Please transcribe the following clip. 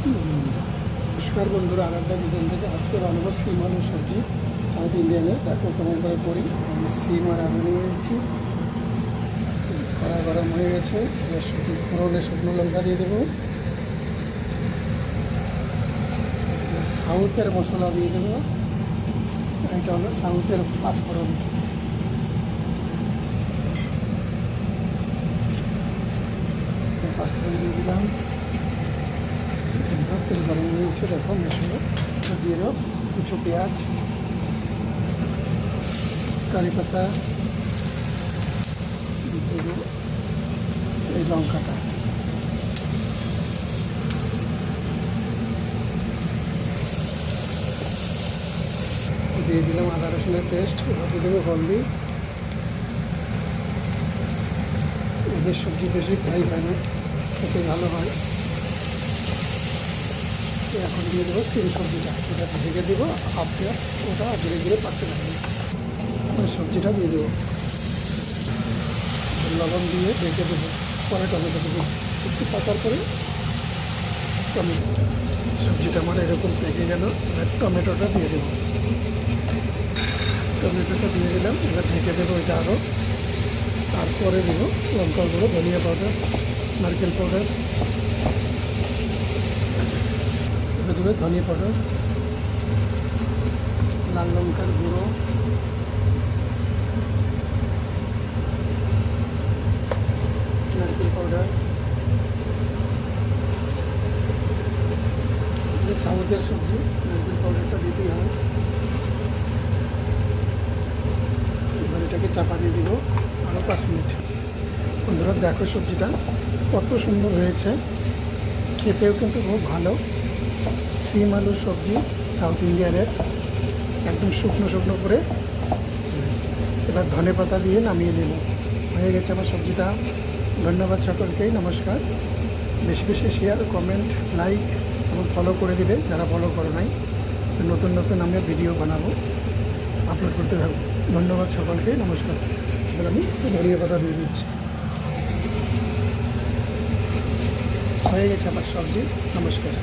নমস্কার বন্ধুরা, আরাধ্যা কিচেন থেকে আজকে বানাবো সিম আলু সবজি সাউথ ইন্ডিয়ানের। দেখো কেমন করে করি। আমি সিম আর আলু নিয়ে নিয়েছি, কড়া গরম হয়ে গেছে। ফোড়নে শুকনো লঙ্কা দিয়ে দেবো, সাউথের মশলা দিয়ে দেবো। এটা হলো সাউথের পাঁচফোড়ন। পাঁচফোড়ন দিয়ে দিলাম। তেল গরম হয়েছে, দেখো মশলা দিয়ে দেবো। কুচো পেঁয়াজ, কারি পাতা, দিয়ে দেবো এই লঙ্কাটা, দিয়ে দিলাম আদা রসুনের পেস্ট। এবার দিয়ে দেবো হলদি। এদের সবজি বেশি ফ্রাই হয় না, খেতে ভালো হয়। এখন দিয়ে দেবো সিম সবজিটা, ওটা ঢেকে দেবো হাফ প্লেট, ওটা ধীরে ধীরে পাকতে থাকবে। ওই সবজিটা দিয়ে দেবো, লবণ দিয়ে ঢেকে দেবো। পরে টমেটো দেবো, একটু পাকার পরে টমেটো। সবজিটা আমার এরকম পেকে গেল, এবার টমেটোটা দিয়ে দেবো। টমেটোটা দিয়ে দিলাম, এবার ঢেকে দেবো এটা আরও। তারপরে দেবো লঙ্কা গুঁড়ো, ধনিয়া পাউডার, নারকেল পাউডার, এবার দেবে ধনিয়া পাউডার, লাল লঙ্কার গুঁড়ো, নারকেল পাউডার। সাউথের সবজি, নারকেল পাউডারটা দিতেই হয়। এবার এটাকে চাপা দিয়ে দিব আরও 5 মিনিট। বন্ধুরা দেখো সবজিটা কত সুন্দর হয়েছে, খেতেও কিন্তু খুব ভালো। সিম আলু সবজি সাউথ ইন্ডিয়ানের, একদম শুকনো শুকনো করে। এবার ধনে পাতা দিয়ে নামিয়ে নেব। হয়ে গেছে আমার সবজিটা। ধন্যবাদ সকলকেই, নমস্কার। বেশি বেশি শেয়ার, কমেন্ট, লাইক এবং ফলো করে দিবে যারা ফলো করে নাই। নতুন নতুন আমি ভিডিও বানাবো, আপলোড করতে থাকবো। ধন্যবাদ সকলকে, নমস্কার। এবার আমি ধনিয়া পাতা দিয়ে দিচ্ছি। হয়ে গেছে আমার সবজি, নমস্কার।